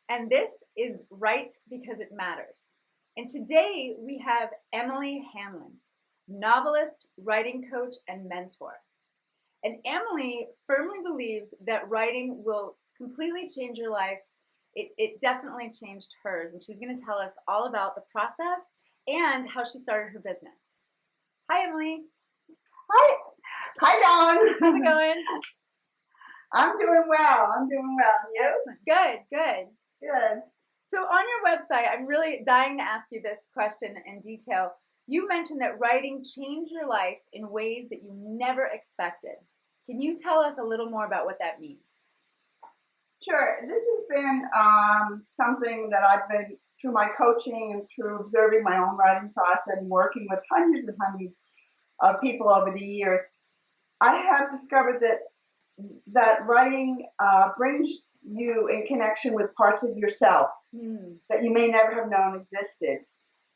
and this is Write Because It Matters. And today we have Emily Hanlon, novelist, writing coach, and mentor. And Emily firmly believes that writing will completely change your life. It definitely changed hers, and she's going to tell us all about the process and how she started her business. Hi, Emily. Hi. Hi, Dawn. How's it going? I'm doing well. You? Good. Good. So on your website, I'm really dying to ask you this question in detail. You mentioned that writing changed your life in ways that you never expected. Can you tell us a little more about what that means? Sure. This has been something that I've been, through my coaching and through observing my own writing process and working with hundreds and hundreds of people over the years, I have discovered that writing brings you in connection with parts of yourself that you may never have known existed.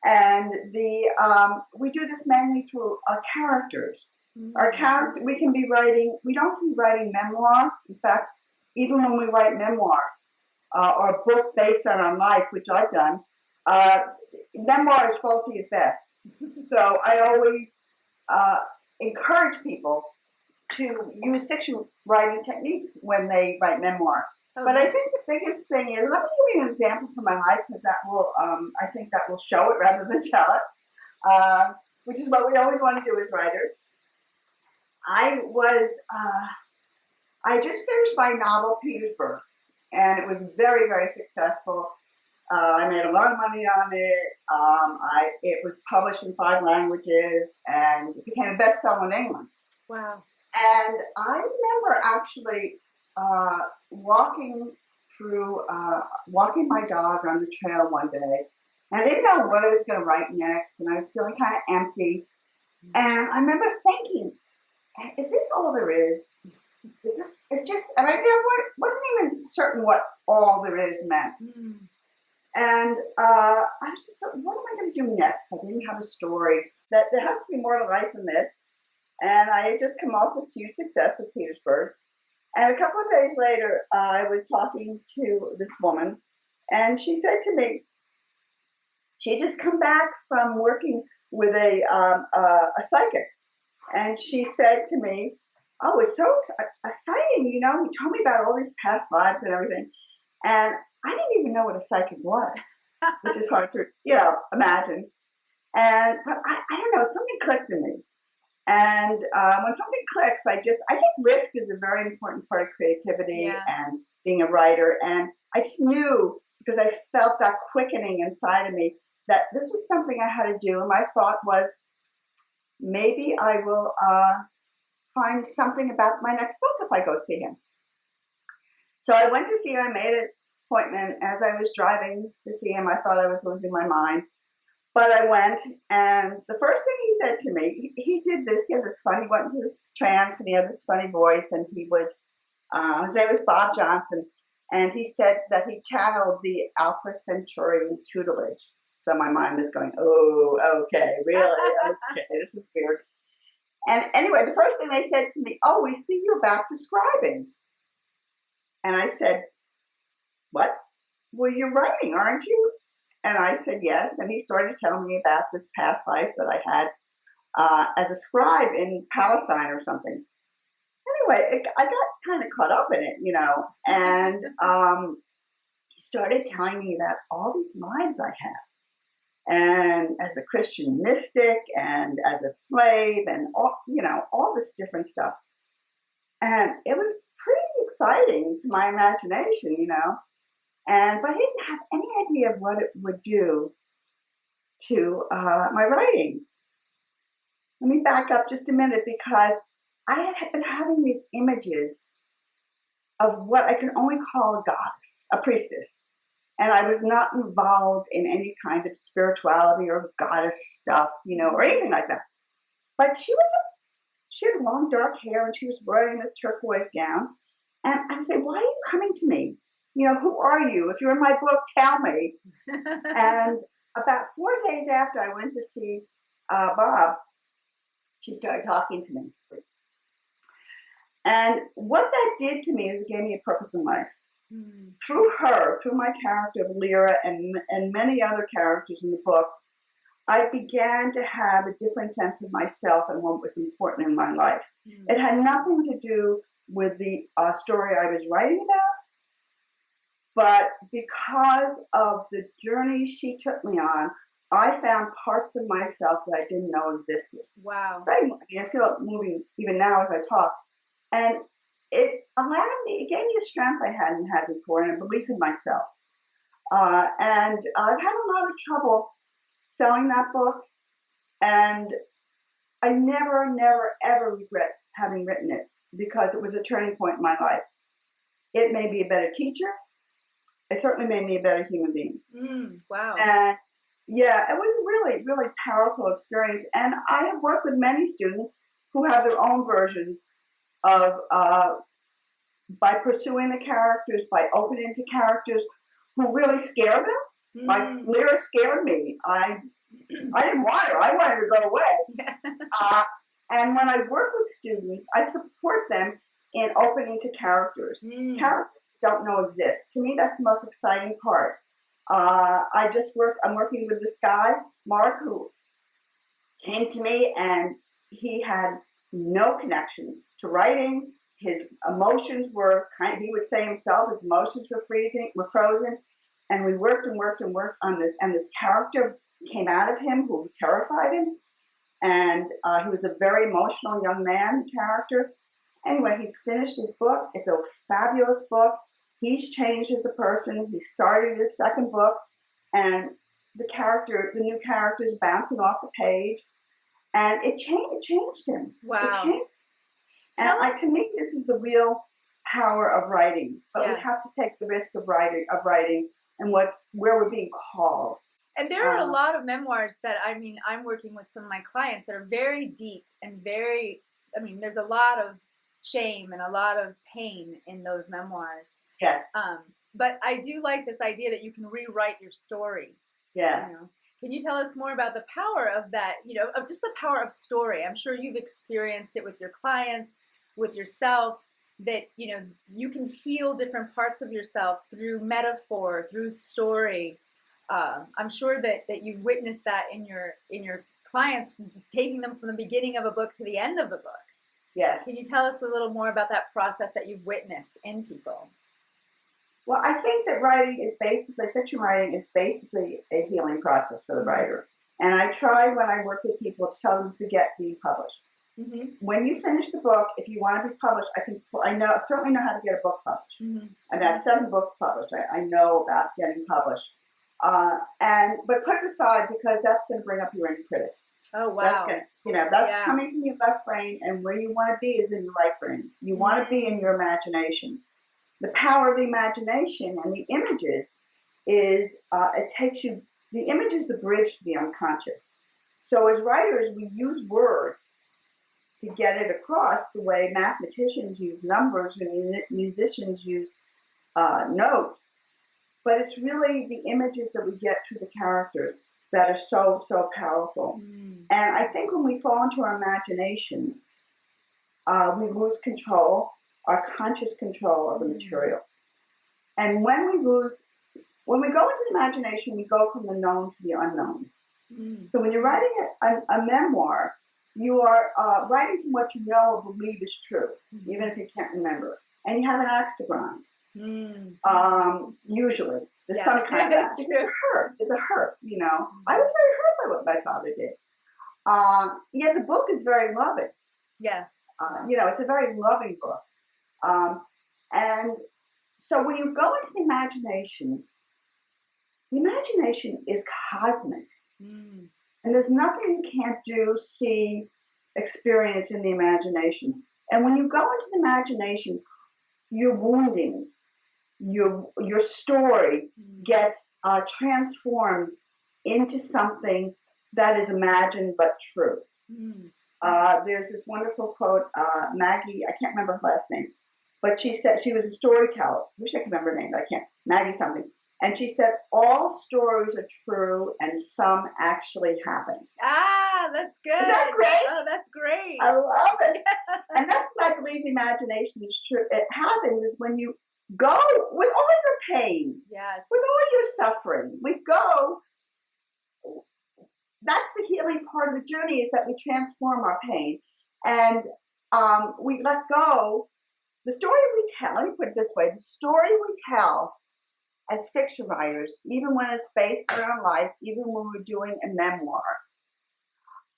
And we do this mainly through our characters. Our character, we don't be writing memoir. In fact, even when we write memoir or a book based on our life, which I've done, memoir is faulty at best. So I always encourage people to use fiction writing techniques when they write memoir. Okay. But I think the biggest thing is, let me give you an example from my life, because that will, I think that will show it rather than tell it, which is what we always want to do as writers. I just finished my novel, Petersburg, and it was very, very successful. I made a lot of money on it. It was published in 5 languages, and it became a bestseller in England. Wow. And I remember actually walking my dog on the trail one day, and I didn't know what I was going to write next, and I was feeling kind of empty. And I remember thinking, is this all there is? It's just, and I wasn't even certain what all there is meant. And I was just like, what am I going to do next? I didn't have a story. That there has to be more to life than this. And I had just come off with huge success with Petersburg. And a couple of days later, I was talking to this woman, and she said to me, she had just come back from working with a psychic. And she said to me, oh, it's so exciting, you told me about all these past lives and everything. And I didn't even know what a psychic was, which is hard to, imagine. But I don't know, something clicked in me. And when something clicks, I think risk is a very important part of creativity and being a writer. And I just knew, because I felt that quickening inside of me, that this was something I had to do. And my thought was, maybe I will find something about my next book if I go see him. So I went to see him. I made an appointment. As I was driving to see him, I thought I was losing my mind. But I went, and the first thing he said to me, he did this, he had this funny, he went into this trance, and he had this funny voice, and he was, his name was Bob Johnson, and he said that he channeled the Alpha Centaurian tutelage. So my mind was going, oh, okay, really? Okay, this is weird. And anyway, the first thing they said to me, oh, we see you're back to scribing. And I said, what? Well, you're writing, aren't you? And I said, yes. And he started telling me about this past life that I had as a scribe in Palestine or something. Anyway, I got kind of caught up in it, and he started telling me about all these lives I had. And as a Christian mystic and as a slave and all this different stuff. And it was pretty exciting to my imagination, but I didn't have any idea of what it would do to my writing. Let me back up just a minute, because I had been having these images of what I can only call a goddess, a priestess. And I was not involved in any kind of spirituality or goddess stuff, or anything like that. But she had long dark hair, and she was wearing this turquoise gown. And I would say, why are you coming to me? Who are you? If you're in my book, tell me. And about 4 days after I went to see Bob, she started talking to me. And what that did to me is it gave me a purpose in life. Through her, through my character of Lyra and many other characters in the book, I began to have a different sense of myself and what was important in my life. It had nothing to do with the story I was writing about, but because of the journey she took me on, I found parts of myself that I didn't know existed. Wow. Right? I feel it moving even now as I talk. And it gave me a strength I hadn't had before and a belief in myself. And I've had a lot of trouble selling that book, and I never, ever regret having written it because it was a turning point in my life. It made me a better teacher. It certainly made me a better human being. Wow. And yeah, it was a really, really powerful experience. And I have worked with many students who have their own versions of, by pursuing the characters, by opening to characters who really scare them. Like Lyra scared me. I didn't want her. I wanted her to go away. And when I work with students, I support them in opening to characters. Characters don't know exist. To me, that's the most exciting part. I'm working with this guy, Mark, who came to me and he had no connection to writing. His emotions were he would say himself, his emotions were frozen. And we worked on this. And this character came out of him who terrified him. And he was a very emotional young man character. Anyway, he's finished his book. It's a fabulous book. He's changed as a person. He started his second book, and the new character is bouncing off the page, and it changed him. Wow. And to me, this is the real power of writing. But we have to take the risk of writing and where we're being called. And there are a lot of memoirs that, I'm working with some of my clients that are very deep and there's a lot of shame and a lot of pain in those memoirs. Yes. But I do like this idea that you can rewrite your story. Yeah. Can you tell us more about the power of that, of just the power of story? I'm sure you've experienced it with your clients, with yourself, that, you can heal different parts of yourself through metaphor, through story. I'm sure that you've witnessed that in your clients, taking them from the beginning of a book to the end of the book. Yes. Can you tell us a little more about that process that you've witnessed in people? Well, I think that fiction writing is basically a healing process for the writer. And I try when I work with people to tell them to forget being published. When you finish the book, if you want to be published, I certainly know how to get a book published. I've had 7 books published. I know about getting published. But put it aside because that's going to bring up your inner critic. Oh, wow. That's coming from your left brain, and where you want to be is in your right brain. You want to be in your imagination. The power of the imagination and the images is, the image is the bridge to the unconscious. So as writers, we use words to get it across the way mathematicians use numbers and musicians use notes. But it's really the images that we get through the characters that are so, so powerful. And I think when we fall into our imagination, we lose control, our conscious control of the material. And when we go into the imagination, we go from the known to the unknown. So when you're writing a memoir, you are writing from what you know or believe is true, even if you can't remember. And you have an axe to grind. Usually. There's some kind of axe. It's a hurt, I was very hurt by what my father did. Yet the book is very loving. Yes. It's a very loving book. And so when you go into the imagination is cosmic. And there's nothing you can't do, see, experience in the imagination. And when you go into the imagination, your woundings, your story gets transformed into something that is imagined but true. There's this wonderful quote, Maggie, I can't remember her last name, but she said she was a storyteller. I wish I could remember her name, but I can't. Maggie something. And she said, all stories are true and some actually happen. Ah, that's good. Is that great? Oh, that's great. I love it. And that's what I believe the imagination is true. It happens is when you go with all your pain, Yes. with all your suffering. We go. That's the healing part of the journey, is that we transform our pain. And we let go. The story we tell, let me put it this way, the story we tell as fiction writers, even when it's based on our life, even when we're doing a memoir,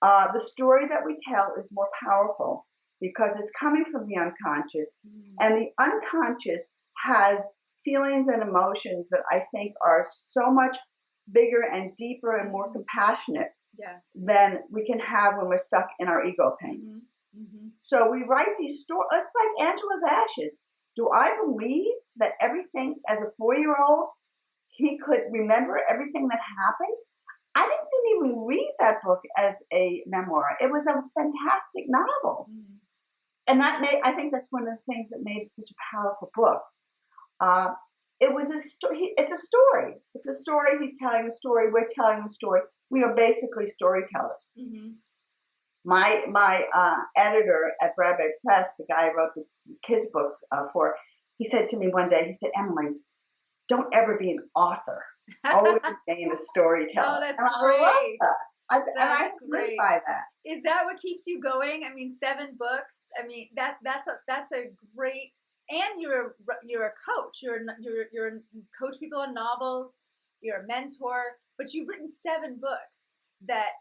the story that we tell is more powerful because it's coming from the unconscious. And the unconscious has feelings and emotions that I think are so much bigger and deeper and more compassionate than we can have when we're stuck in our ego pain. So we write these stories. It's like Angela's Ashes. Do I believe that everything, as a 4-year-old, he could remember everything that happened? I didn't even read that book as a memoir. It was a fantastic novel. And I think that's one of the things that made it such a powerful book. It was a story. It's a story. It's a story. He's telling a story. We're telling a story. We are basically storytellers. My editor at Bradbury Press, the guy I wrote the kids' books for, he said to me one day, he said, "Emily, don't ever be an author. Always remain a storyteller." Oh, that's and great. I love that. That's I live great. by that. Is that what keeps you going? I mean, 7 books. I mean, that's a great. And you're a coach. You're coach people on novels. You're a mentor, but you've written 7 books that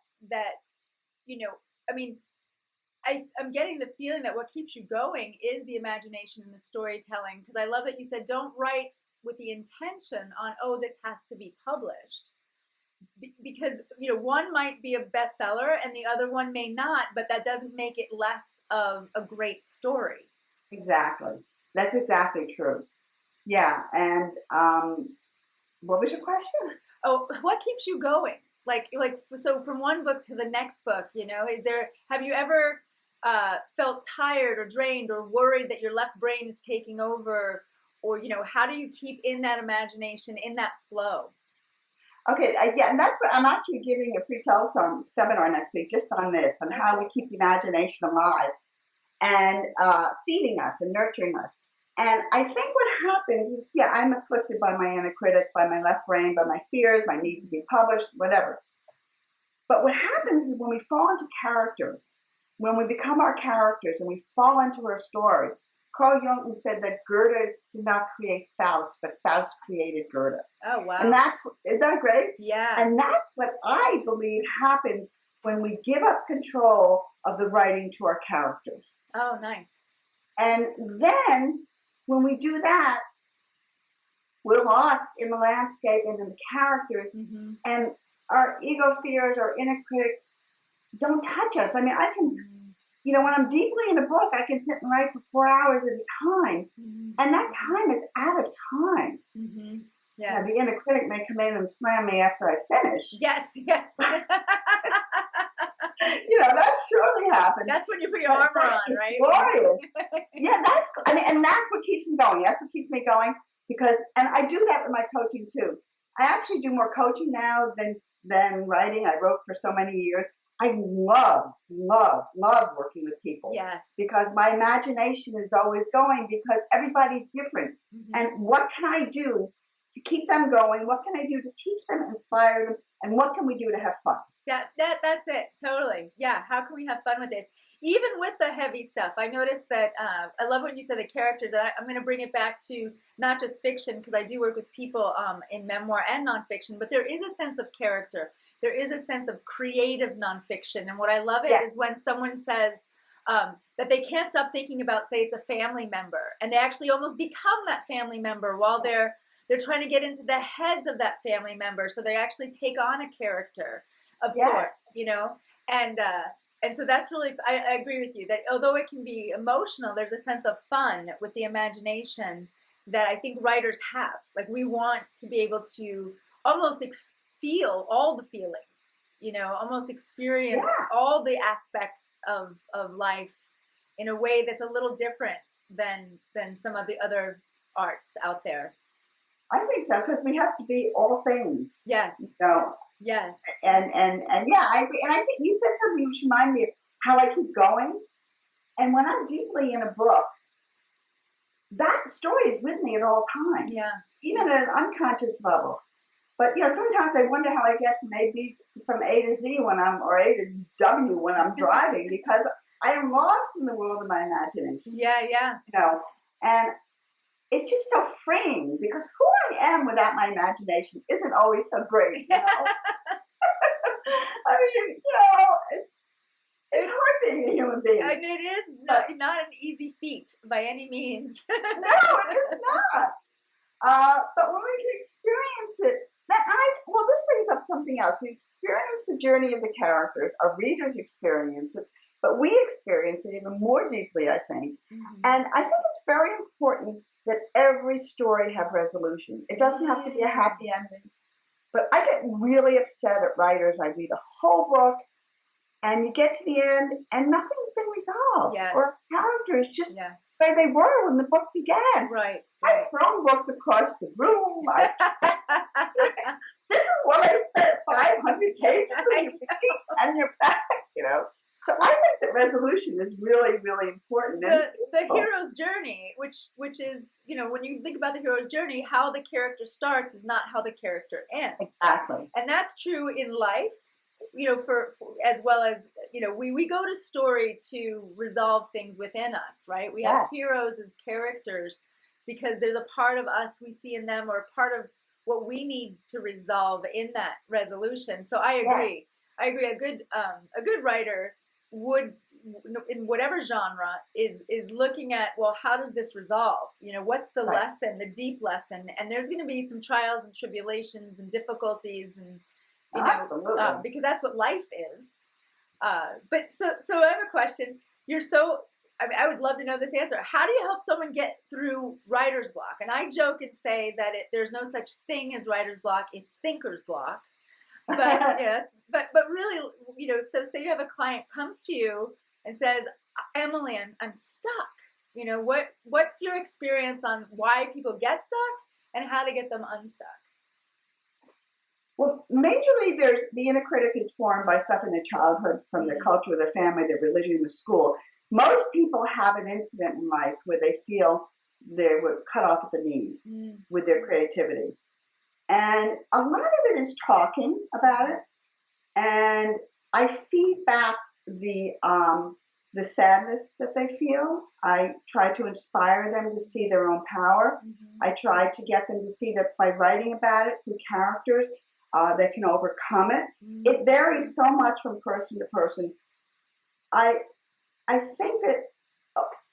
I mean, I'm getting the feeling that what keeps you going is the imagination and the storytelling. Because I love that you said don't write with the intention on, oh, this has to be published. Because, one might be a bestseller and the other one may not, but that doesn't make it less of a great story. Exactly. That's exactly true. Yeah. And what was your question? Oh, what keeps you going? So from one book to the next book, have you ever felt tired or drained or worried that your left brain is taking over? Or, how do you keep in that imagination, in that flow? Okay, yeah, and that's what I'm actually giving a free telephone seminar next week just on this, on how we keep the imagination alive and feeding us and nurturing us. And I think what happens is, I'm afflicted by my inner critic, by my left brain, by my fears, my need to be published, whatever. But what happens is when we fall into character, when we become our characters and we fall into our story, Carl Jung said that Goethe did not create Faust, but Faust created Goethe. Oh, wow. And isn't that great? Yeah. And that's what I believe happens when we give up control of the writing to our characters. Oh, nice. And then when we do that, we're lost in the landscape and in the characters. And our ego fears, our inner critics don't touch us. I mean, I can... when I'm deeply in a book, I can sit and write for 4 hours at a time. And that time is out of time. Yes. Now, the inner critic may come in and slam me after I finish. Yes. That surely happens. That's when you put your armor on, right? Glorious. Yeah, and that's what keeps me going. That's what keeps me going because, and I do that with my coaching too. I actually do more coaching now than writing. I wrote for so many years. I love working with people. Yes. Because my imagination is always going because everybody's different. And what can I do to keep them going? What can I do to teach them, inspire them? And what can we do to have fun? That's it. Totally. Yeah. How can we have fun with this? Even with the heavy stuff, I noticed that I love when you said the characters, and I'm going to bring it back to not just fiction because I do work with people in memoir and nonfiction, but there is a sense of character. There is a sense of creative nonfiction. And what I love is when someone says that they can't stop thinking about, say, it's a family member, and they actually almost become that family member while they're trying to get into the heads of that family member. So they actually take on a character of sorts, and so that's really, I agree with you that although it can be emotional, there's a sense of fun with the imagination that I think writers have. Like we want to be able to almost feel all the feelings, almost experience all the aspects of life in a way that's a little different than some of the other arts out there. I think so, because we have to be all things. Yes. Yes. And yeah, I agree. And I think you said something which reminded me of how I keep going. And when I'm deeply in a book, that story is with me at all times. Yeah. Even at an unconscious level. But sometimes I wonder how I get maybe from A to Z or A to W when I'm driving, because I am lost in the world of my imagination. Yeah. And it's just so freeing, because who I am without my imagination isn't always so great. I mean, it's hard being a human being. And it is not an easy feat by any means. No, it is not. But when we can experience it, this brings up something else. We experience the journey of the characters, our readers experience it, but we experience it even more deeply, I think. Mm-hmm. And I think it's very important that every story have resolution. It doesn't have to be a happy ending. But I get really upset at writers. I read a whole book, and you get to the end, and nothing's been resolved. Yes. Or characters just the way they were when the book began. Right. I've thrown books across the room. This is what I spent 500 pages and you're back, So I think that resolution is really, really important. The hero's journey, which is, when you think about the hero's journey, how the character starts is not how the character ends. Exactly. And that's true in life, for as well as, we go to story to resolve things within us, right? We have heroes as characters because there's a part of us we see in them, or a part of what we need to resolve in that resolution. So I agree. I agree. A good writer would, in whatever genre, is looking at, well, how does this resolve? What's the lesson, the deep lesson? And there's going to be some trials and tribulations and difficulties, and because that's what life is. But so I have a question. I would love to know this answer. How do you help someone get through writer's block? And I joke and say that there's no such thing as writer's block. It's thinker's block. But but really, so say you have a client comes to you and says, Emily, I'm stuck. What's your experience on why people get stuck and how to get them unstuck? Well, majorly, the inner critic is formed by stuff in their childhood, from the culture of the family, the religion, the school. Most people have an incident in life where they feel they were cut off at the knees with their creativity. And a lot of it is talking about it. And I feed back the sadness that they feel. I try to inspire them to see their own power. Mm-hmm. I try to get them to see that by writing about it through characters, they can overcome it. Mm-hmm. It varies so much from person to person. I think that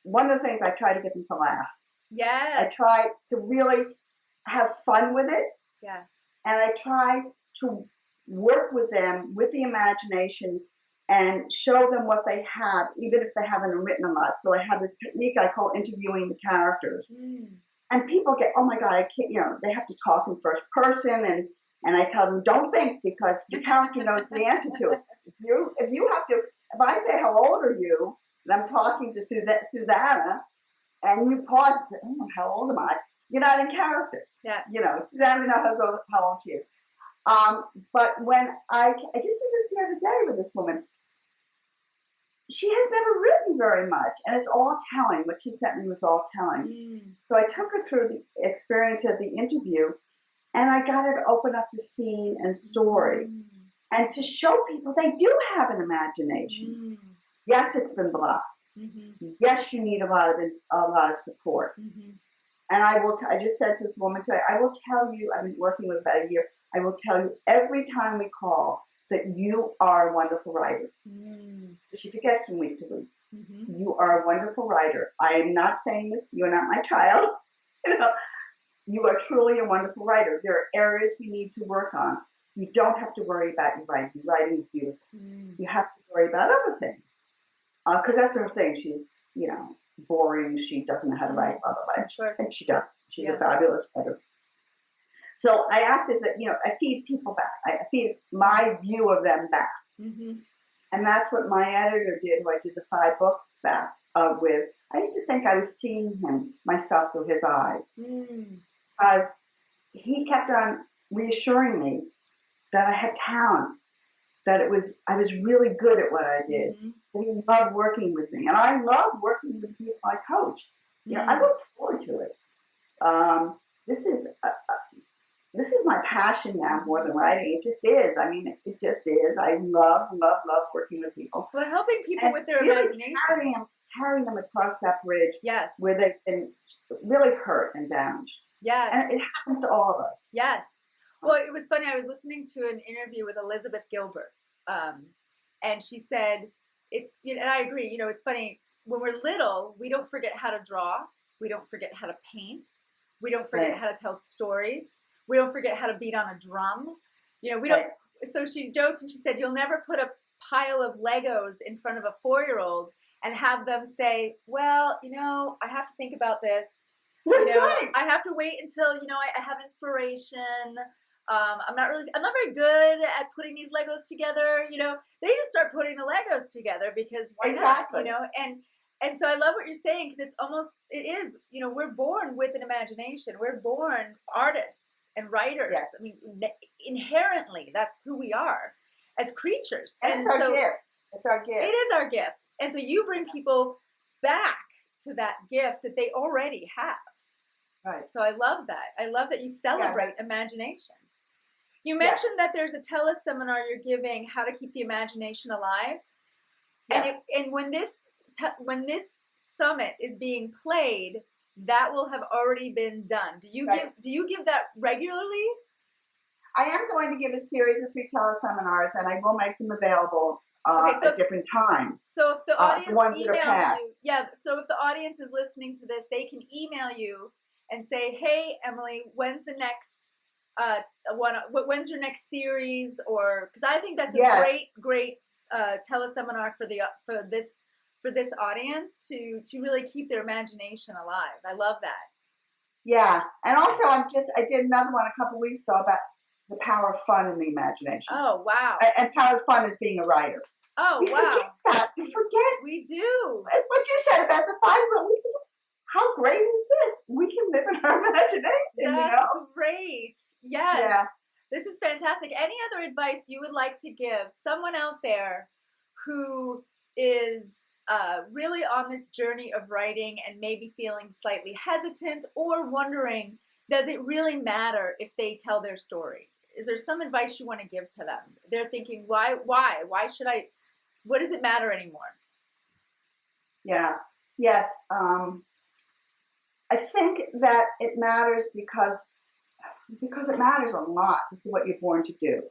one of the things I try to get them to laugh. Yes. I try to really have fun with it. Yes. And I try to work with them with the imagination and show them what they have, even if they haven't written a lot. So I have this technique I call interviewing the characters. And people get, oh my God, I can't, they have to talk in first person, and I tell them, don't think, because the character knows the answer to it. If I say, how old are you? And I'm talking to Susanna, and you pause, oh, how old am I? You're not in character. Yeah. Susanna knows how old she is. But when I just did this the other day with this woman, she has never written very much, and it's all telling. What she sent me was all telling. So I took her through the experience of the interview, and I got her to open up the scene and story, and to show people they do have an imagination. Yes, it's been blocked. Yes, you need a lot of support. And I just said to this woman today, I will tell you, I've been working with about a year, I will tell you every time we call that you are a wonderful writer. She forgets from week to week. You are a wonderful writer. I am not saying this, you're not my child. You are truly a wonderful writer. There are areas we need to work on. You don't have to worry about your writing. Your writing is beautiful. You have to worry about other things. Because that's her thing. She's, boring. She doesn't know how to write, blah, blah, blah. Sure. And she does. She's a fabulous writer. So I act as I feed people back. I feed my view of them back. And that's what my editor did, who I did the 5 books back with. I used to think I was seeing myself through his eyes. Because he kept on reassuring me that I had talent, that I was really good at what I did, that he loved working with me. And I love working with people I coach. I look forward to it. This is my passion now more than writing. It just is. I mean, it just is. I love working with people. Well, helping people and with their really imagination. Carrying them across that bridge. Yes. Where they've been really hurt and damaged. Yes. And it happens to all of us. Yes. Well, it was funny. I was listening to an interview with Elizabeth Gilbert, and she said, and I agree, it's funny, when we're little, we don't forget how to draw, we don't forget how to paint, we don't forget how to tell stories, we don't forget how to beat on a drum, we don't, so she joked and she said, you'll never put a pile of Legos in front of a 4-year-old and have them say, well, I have to think about this. I have to wait until, I have inspiration. I'm not very good at putting these Legos together. They just start putting the Legos together because why not? And so I love what you're saying, because it is, we're born with an imagination. We're born artists and writers. Yes. I mean, inherently, that's who we are as creatures. And it's our gift. It's our gift. It is our gift. And so you bring people back to that gift that they already have. Right. So I love that. I love that you celebrate imagination. You mentioned that there's a teleseminar you're giving, how to keep the imagination alive. Yes. And when this summit is being played, that will have already been done. Do you give that regularly? I am going to give a series of free teleseminars, and I will make them available at different times. So if the audience emails you, so if the audience is listening to this, they can email you and say, "Hey, Emily, when's the next when's your next series?" Or because I think that's a great teleseminar for this audience to really keep their imagination alive. I love that. Yeah, and also I did another one a couple of weeks ago about the power of fun in the imagination. Oh wow! And power of fun is being a writer. Oh wow! We forget that. We forget. We do. That's what you said about the 5-year-old. How great is this? We can live in our imagination. That's great. Yes. Yeah. This is fantastic. Any other advice you would like to give someone out there who is really on this journey of writing and maybe feeling slightly hesitant or wondering, does it really matter if they tell their story? Is there some advice you want to give to them? They're thinking, why should I, what does it matter anymore? Yeah. Yes. I think that it matters because it matters a lot. This is what you're born to do.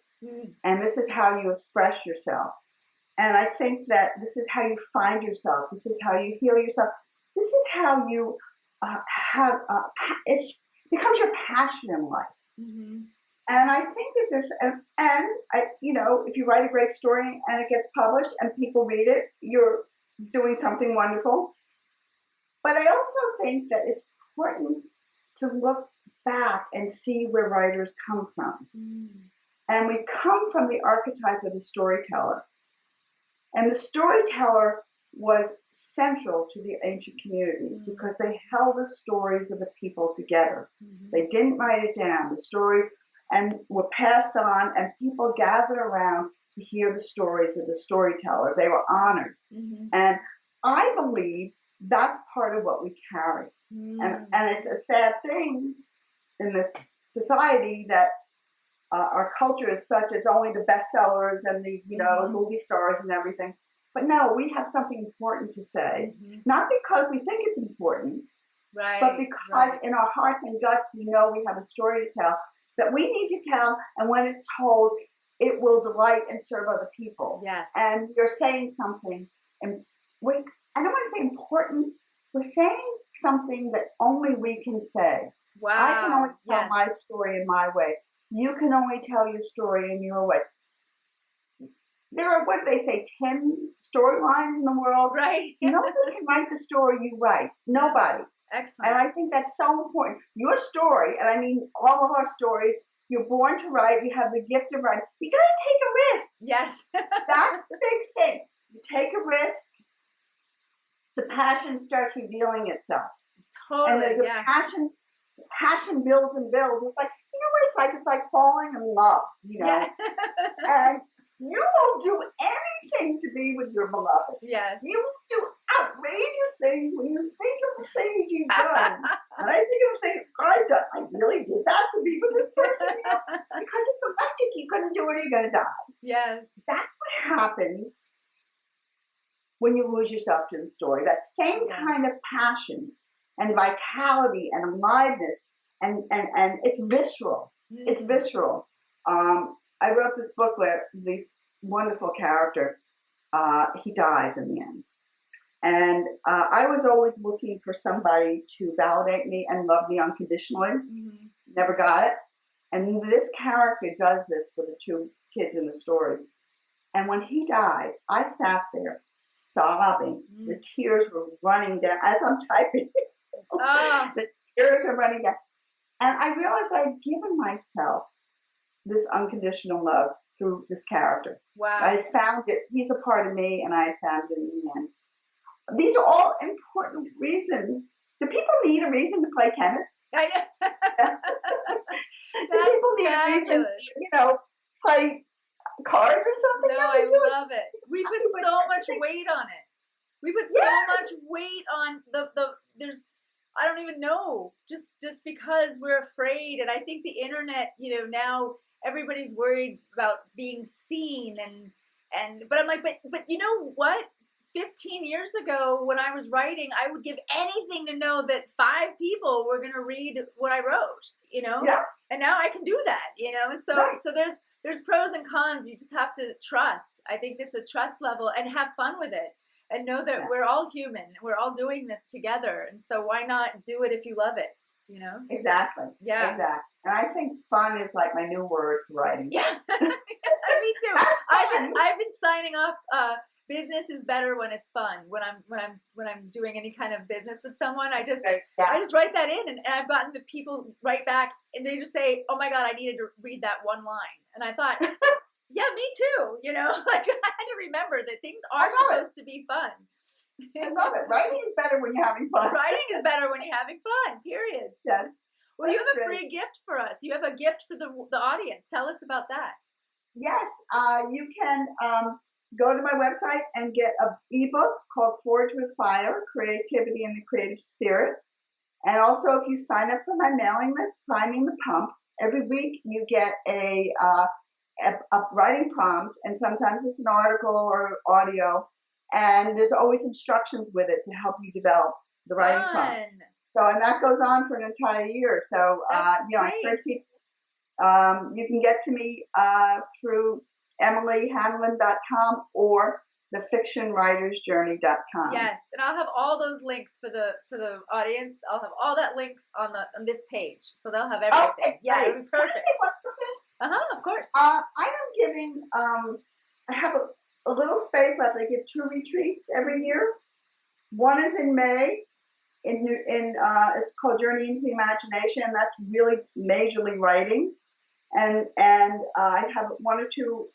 And this is how you express yourself. And I think that this is how you find yourself. This is how you heal yourself. This is how you it becomes your passion in life. Mm-hmm. And I think that there's, if you write a great story and it gets published and people read it, you're doing something wonderful. But I also think that it's important to look back and see where writers come from. Mm. And we come from the archetype of the storyteller. And the storyteller was central to the ancient communities because they held the stories of the people together. Mm-hmm. They didn't write it down. The stories and were passed on, and people gathered around to hear the stories of the storyteller. They were honored. Mm-hmm. And I believe that's part of what we carry. Mm. And it's a sad thing in this society that our culture is such, it's only the bestsellers and the, movie stars and everything. But no, we have something important to say. Mm-hmm. Not because we think it's important, but because in our hearts and guts, we know we have a story to tell that we need to tell. And when it's told, it will delight and serve other people. Yes. And you're saying something, and I don't want to say important, we're saying something that only we can say. Wow. I can only tell my story in my way. You can only tell your story in your way. There are, what do they say, 10 storylines in the world? Right. Nobody can write the story you write. Nobody. Excellent. And I think that's so important. Your story, and I mean all of our stories, you're born to write, you have the gift of writing. You got to take a risk. Yes. That's the big thing. You take a risk, the passion starts revealing itself. Totally, and there's a passion builds and builds. It's like, what it's like? It's like falling in love, Yeah. And You will do anything to be with your beloved. Yes. You will do outrageous things when you think of the things you've done. And I think of the things I've done. I really did that to be with this person, because it's electric. You're going to do it or you're going to die. Yes. That's what happens when you lose yourself to the story. That same kind of passion and vitality and aliveness, and it's visceral. Mm-hmm. It's visceral. I wrote this book where this wonderful character, he dies in the end. And I was always looking for somebody to validate me and love me unconditionally. Mm-hmm. Never got it. And this character does this for the two kids in the story. And when he died, I sat there sobbing. Mm-hmm. The tears were running down as I'm typing. The tears are running down. And I realized I had given myself this unconditional love through this character. Wow. I found it. He's a part of me, and I found it in the end. These are all important reasons. Do people need a reason to play tennis? I know. Do people need a reason to, play cards or something? No, I love it. We put so much weight on it. We put so much weight on there's, I don't even know, just because we're afraid. And I think the internet, now everybody's worried about being seen but I'm like, but you know what? 15 years ago when I was writing, I would give anything to know that 5 people were going to read what I wrote, Yeah. And now I can do that, So right. So there's pros and cons. You just have to trust. I think it's a trust level, and have fun with it. And know that we're all human. We're all doing this together. And so why not do it if you love it, Exactly. Yeah. Exactly. And I think fun is like my new word for writing. Yeah. Me too. I've been signing off business is better when it's fun. When I'm doing any kind of business with someone, I just write that in, and I've gotten the people write back, and they just say, "Oh my God, I needed to read that one line." And I thought, yeah, me too. Like I had to remember that things are supposed to be fun. I love it. Writing is better when you're having fun. Writing is better when you're having fun. Period. Yes. Well, you have a free gift for us. You have a gift for the audience. Tell us about that. Yes, you can go to my website and get an ebook called Forge with Fire: Creativity and the Creative Spirit. And also, if you sign up for my mailing list, Priming the Pump, every week you get a writing prompt, and sometimes it's an article or audio, and there's always instructions with it to help you develop the writing prompt. So, and that goes on for an entire year. So, I encourage people. You can get to me through emilyhanlon.com or thefictionwritersjourney.com. Yes, and I'll have all those links for the audience. I'll have all that links on this page, so they'll have everything. Okay, yeah, it'll be perfect. Can I say one more thing? Of course. I am giving. I have a little space left. I give 2 retreats every year. One is in May. It's called Journey into the Imagination, and that's really majorly writing. And I have 1 or 2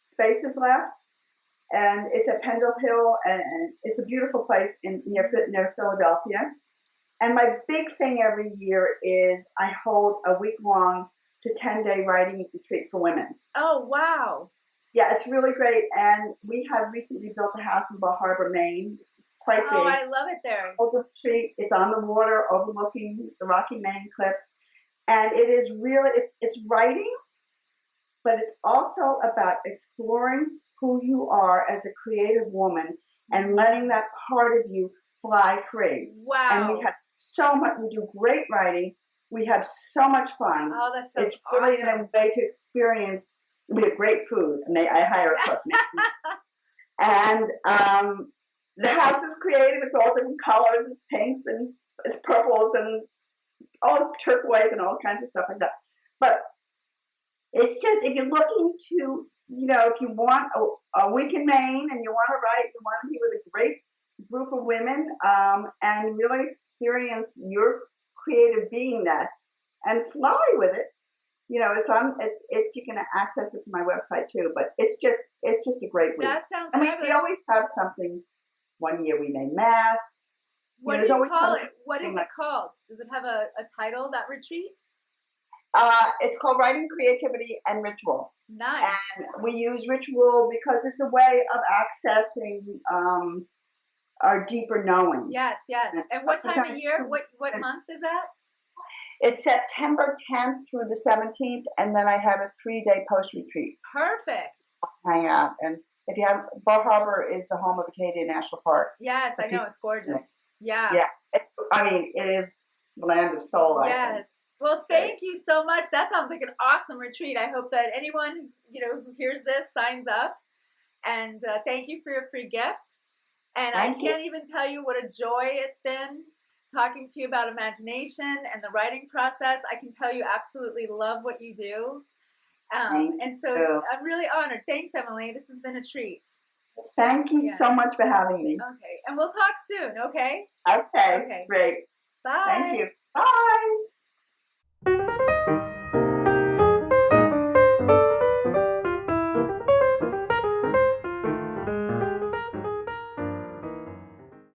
spaces left, and it's at Pendle Hill, and it's a beautiful place near Philadelphia. And my big thing every year is I hold a week-long to 10-day writing retreat for women. Oh, wow. Yeah, it's really great. And we have recently built a house in Bar Harbor, Maine. It's quite big. Oh, I love it there. It's on the water overlooking the Rocky Mountain cliffs. And it is really, it's writing, but it's also about exploring who you are as a creative woman and letting that part of you fly free. Wow. And we have so much, we do great writing. We have so much fun. Oh, that's so It's really awesome. A way to experience, we have great food. And I hire a cook. And the house is creative. It's all different colors. It's pinks and it's purples and all turquoise and all kinds of stuff like that. But it's just, if you're looking to, if you want a week in Maine and you want to write, you want to be with a great group of women and really experience your creative beingness and fly with it. You can access it from my website too, but it's just a great week. That sounds fabulous. We always have something. One year we made masks. What do you call it? What is it called? Does it have a title, that retreat? It's called Writing Creativity and Ritual. Nice. And we use ritual because it's a way of accessing our deeper knowing. Yes, yes. And what time of year? What month is that? It's September 10th through the 17th, and then I have a 3-day post-retreat. Perfect. Hang out. And if you have, Bar Harbor is the home of Acadia National Park. Yes, I know. It's gorgeous. Yeah. Yeah. It is the land of soul. Yes. Well, thank you so much. That sounds like an awesome retreat. I hope that anyone, who hears this signs up. And thank you for your free gift. And I can't even tell you what a joy it's been talking to you about imagination and the writing process. I can tell you absolutely love what you do. And so I'm really honored. Thanks, Emily. This has been a treat. Thank you so much for having me. Okay. And we'll talk soon, okay? Okay. Great. Bye. Thank you. Bye.